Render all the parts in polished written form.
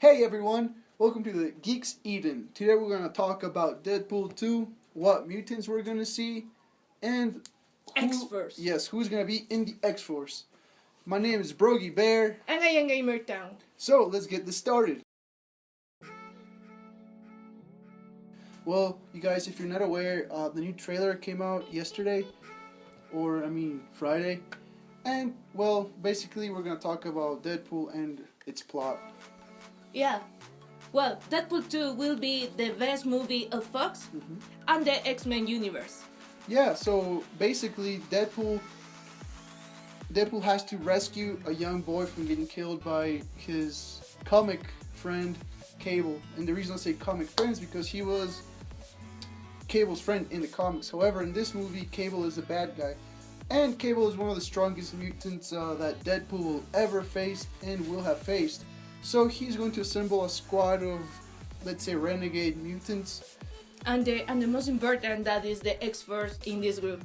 Hey everyone, welcome to the Geeks Eden. Today we're going to talk about Deadpool 2, what mutants we're going to see, and X-Force. Yes, who's going to be in the X-Force. My name is Brogy Bear. And I am Gamer Town. So let's get this started. Well, you guys, if you're not aware, the new trailer came out yesterday, Friday. And, well, basically we're going to talk about Deadpool and its plot. Yeah. Well, Deadpool 2 will be the best movie of Fox and the X-Men universe. Yeah, so basically Deadpool has to rescue a young boy from getting killed by his comic friend Cable. And the reason I say comic friend is because he was Cable's friend in the comics. However, in this movie, Cable is a bad guy. And Cable is one of the strongest mutants that Deadpool will ever face and will have faced. So he's going to assemble a squad of, let's say, renegade mutants. And the most important, that is the X-Force in this group.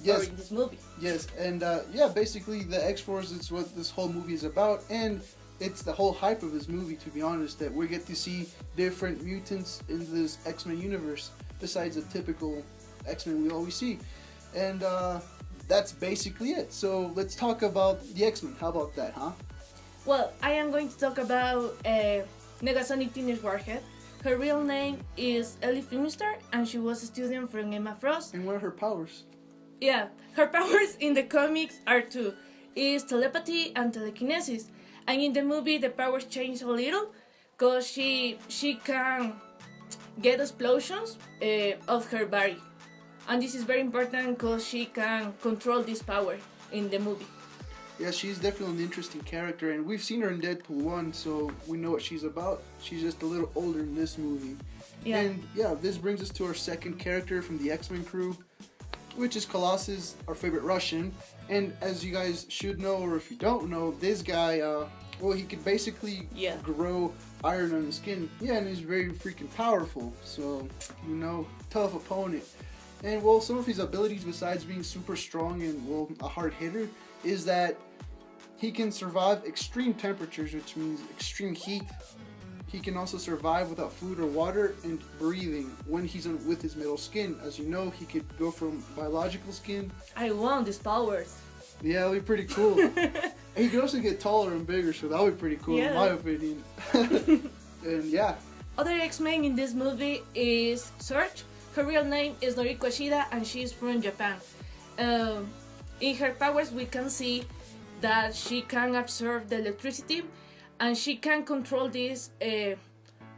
Yes. Or in this movie. Yes, and basically the X-Force is what this whole movie is about, and it's the whole hype of this movie, to be honest, that we get to see different mutants in this X-Men universe, besides the typical X-Men we always see. And that's basically it. So let's talk about the X-Men. How about that, huh? Well, I am going to talk about Negasonic Teenage Warhead. Her real name is Ellie Filmister, and she was a student from Emma Frost. And what are her powers? Yeah, her powers in the comics are two. Is telepathy and telekinesis. And in the movie the powers change a little, because she can get explosions of her body. And this is very important because she can control this power in the movie. Yeah, she's definitely an interesting character, and we've seen her in Deadpool 1, so we know what she's about. She's just a little older in this movie. Yeah. And yeah, this brings us to our second character from the X-Men crew, which is Colossus, our favorite Russian. And as you guys should know, or if you don't know, this guy, he could basically grow iron on his skin. Yeah, and he's very freaking powerful, so, tough opponent. And, well, some of his abilities, besides being super strong and, well, a hard hitter, is that he can survive extreme temperatures, which means extreme heat. He can also survive without food or water and breathing when he's with his metal skin. As you know, he could go from biological skin. I want these powers. Yeah, that'd be pretty cool. He could also get taller and bigger, so that would be pretty cool in my opinion. And yeah. Other X-Men in this movie is Surge. Her real name is Noriko Ashida, and she's from Japan. In her powers we can see that she can absorb the electricity, and she can control this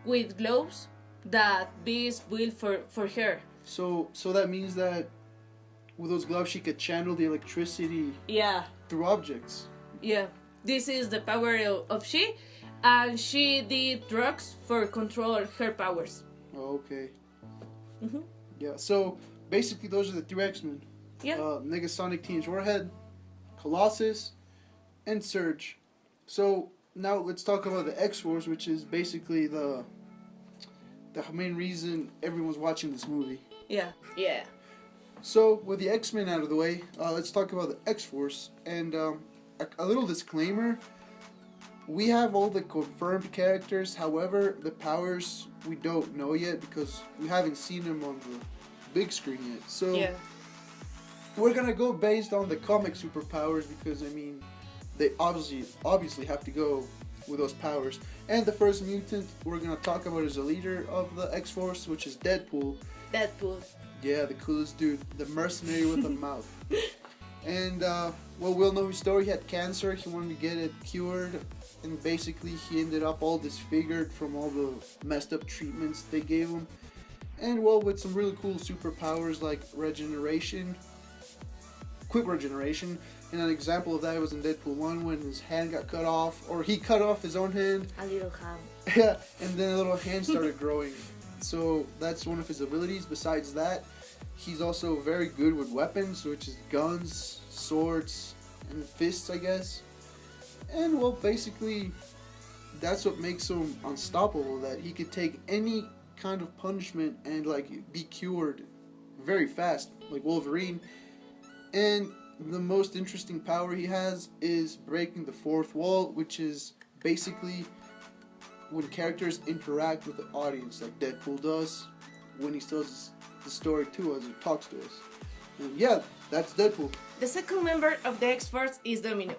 with gloves that Beast built for her. So that means that with those gloves she could channel the electricity through objects. Yeah, this is the power of she, and she did drugs for control her powers. Oh, okay. Yeah, so basically those are the three X-Men. Yeah. Negasonic Teenage Warhead, Colossus, and Surge. So now let's talk about the X-Force, which is basically the main reason everyone's watching this movie. Yeah. So with the X-Men out of the way, let's talk about the X-Force. And a little disclaimer: we have all the confirmed characters. However, the powers we don't know yet because we haven't seen them on the big screen yet. So we're gonna go based on the comic superpowers because they obviously have to go with those powers. And the first mutant we're gonna talk about is the leader of the X-Force, which is Deadpool. Deadpool. Yeah, the coolest dude, the mercenary with a mouth. And we'll know his story. He had cancer. He wanted to get it cured, and basically he ended up all disfigured from all the messed up treatments they gave him. And with some really cool superpowers like regeneration, quick regeneration. And an example of that was in Deadpool 1 when his hand got cut off, or he cut off his own hand. A little hand. Yeah, and then a little hand started growing. So that's one of his abilities. Besides that, he's also very good with weapons, which is guns, swords, and fists, I guess. And basically, that's what makes him unstoppable, that he could take any kind of punishment and be cured very fast, like Wolverine. And the most interesting power he has is breaking the fourth wall, which is basically when characters interact with the audience, like Deadpool does when he tells the story to us or talks to us. And yeah, that's Deadpool. The second member of the X-Force is Domino.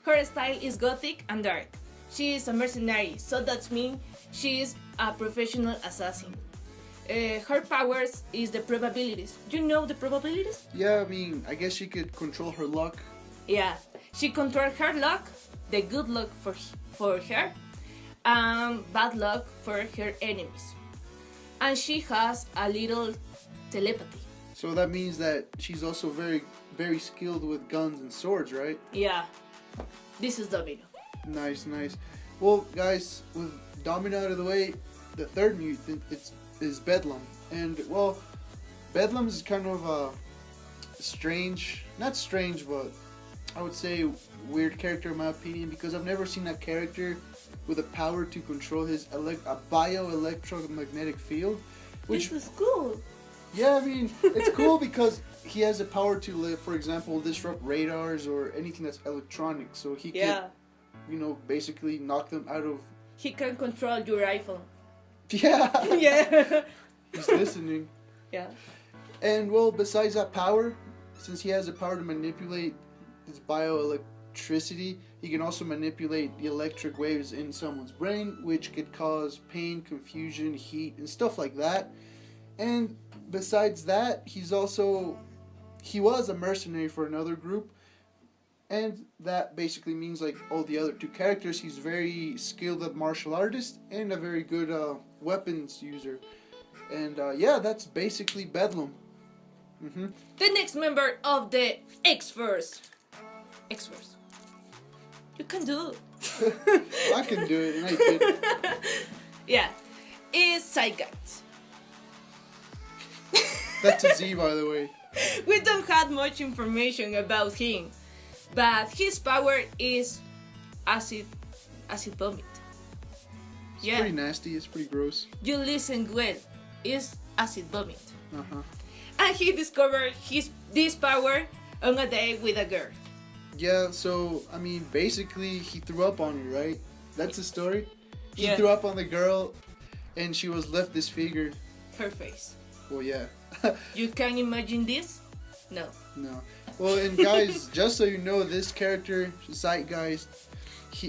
Her style is gothic and dark. She is a mercenary, so that means she is a professional assassin. Her powers is the probabilities. You know the probabilities? Yeah, I mean, I guess she could control her luck. Yeah, she controls her luck, the good luck for her, and bad luck for her enemies. And she has a little telepathy. So that means that she's also very, very skilled with guns and swords, right? Yeah, this is Domino. Nice, nice. Well, guys, with Domino out of the way, the third mutant is Bedlam. And, well, Bedlam is kind of strange, not strange, but I would say weird character in my opinion, because I've never seen a character with the power to control his a bioelectromagnetic field. Which This is cool. Yeah, I mean, it's cool because he has the power to, for example, disrupt radars or anything that's electronic. So he can, basically knock them out of... He can control your iPhone. Yeah! Yeah. He's listening. Yeah. And, well, besides that power, since he has the power to manipulate his bioelectricity, he can also manipulate the electric waves in someone's brain, which could cause pain, confusion, heat, and stuff like that. And besides that, he was a mercenary for another group, and that basically means, like all the other two characters, he's very skilled at martial artist and a very good weapons user. And yeah, that's basically Bedlam. Mm-hmm. The next member of the X-Force. X-Force. You can do it. I can do it, and I did. Yeah. Is Zygat. That's a Z, by the way. We don't have much information about him, but his power is acid vomit. It's pretty nasty. It's pretty gross. You listen well. It's acid vomit. Uh-huh. And he discovered this power on a day with a girl. Yeah, so, I mean, basically, he threw up on her, right? That's the story? He Yeah. threw up on the girl, and she was left disfigured. Her face. Well, yeah. You can imagine this? No. No. Well, and guys, just so you know, this character, Zeitgeist,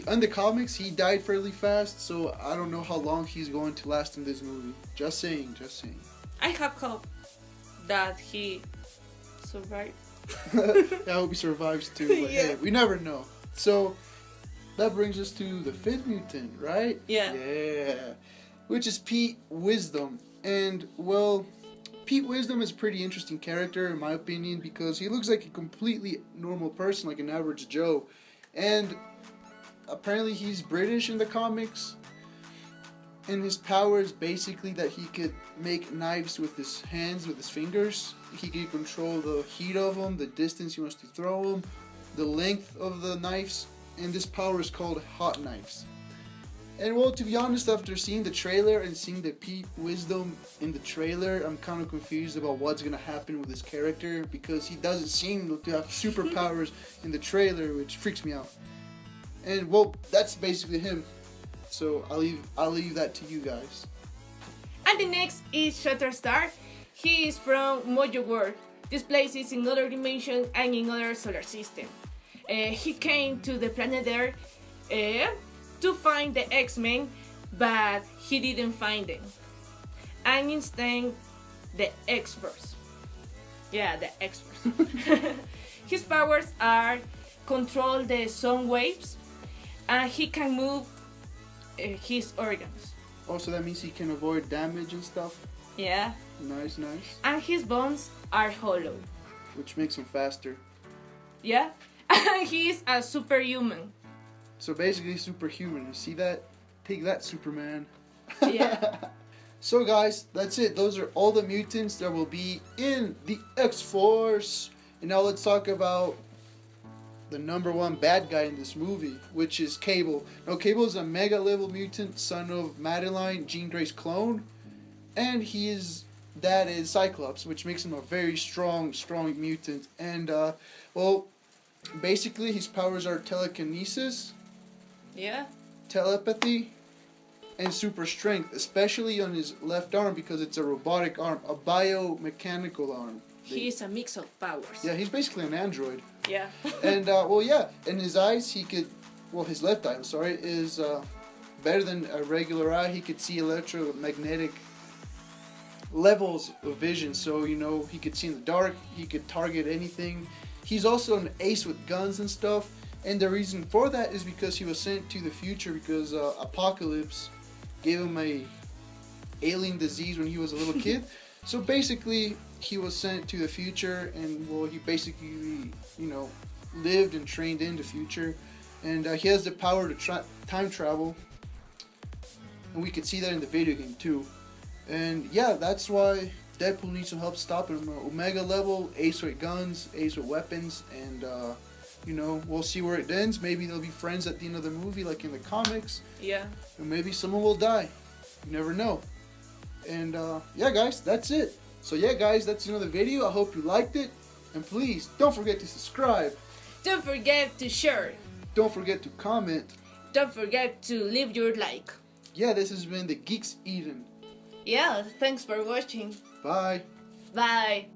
in the comics, he died fairly fast, so I don't know how long he's going to last in this movie. Just saying, just saying. I have hope that he survived. I hope he survives too, but Yeah. hey, we never know. So, that brings us to the fifth mutant, right? Yeah. Yeah. Which is Pete Wisdom. And, well, Pete Wisdom is a pretty interesting character, in my opinion, because he looks like a completely normal person, like an average Joe. And apparently he's British in the comics. And his power is basically that he could make knives with his hands, with his fingers. He can control the heat of them, the distance he wants to throw them, the length of the knives. And this power is called Hot Knives. And well, to be honest, after seeing the trailer and seeing the Pete Wisdom in the trailer, I'm kind of confused about what's going to happen with this character, because he doesn't seem to have superpowers in the trailer, which freaks me out. And well, that's basically him. So I'll leave that to you guys. And the next is Shatterstar. He is from Mojo World. This place is in other dimension and in other solar system. He came to the planet Earth to find the X-Men, but he didn't find them. And instead, the X-Force. Yeah, the X-Force. His powers are control the sound waves, and he can move his organs. Oh, so that means he can avoid damage and stuff? Yeah. Nice, nice. And his bones are hollow. Which makes him faster. Yeah. And he is a superhuman. So basically superhuman. You see that? Take that, Superman. Yeah. So guys, that's it. Those are all the mutants that will be in the X-Force. And now let's talk about the number one bad guy in this movie, which is Cable. Now Cable is a mega level mutant, son of Madeline, Jean Grey's clone. And his dad is Cyclops, which makes him a very strong mutant. And well, basically his powers are telekinesis, Yeah. telepathy, and super strength, especially on his left arm because it's a robotic arm, a biomechanical arm. He is a mix of powers. Yeah, he's basically an android. Yeah. And well, yeah, in his eyes, he could, well, his left eye, I'm sorry, is better than a regular eye. He could see electromagnetic levels of vision, so you know he could see in the dark. He could target anything. He's also an ace with guns and stuff. And the reason for that is because he was sent to the future because Apocalypse gave him a alien disease when he was a little kid. So basically, he was sent to the future, and well, he basically, you know, lived and trained in the future, and he has the power to time travel, and we could see that in the video game too. And yeah, that's why Deadpool needs some help stopping him. Omega level, ace with guns, ace with weapons, and you know, we'll see where it ends. Maybe they'll be friends at the end of the movie, like in the comics. Yeah. And maybe someone will die. You never know. And yeah, guys, that's it. So yeah, guys, that's another video. I hope you liked it. And please, don't forget to subscribe. Don't forget to share. Don't forget to comment. Don't forget to leave your like. Yeah, this has been the Geeks Eden. Yeah, thanks for watching. Bye. Bye.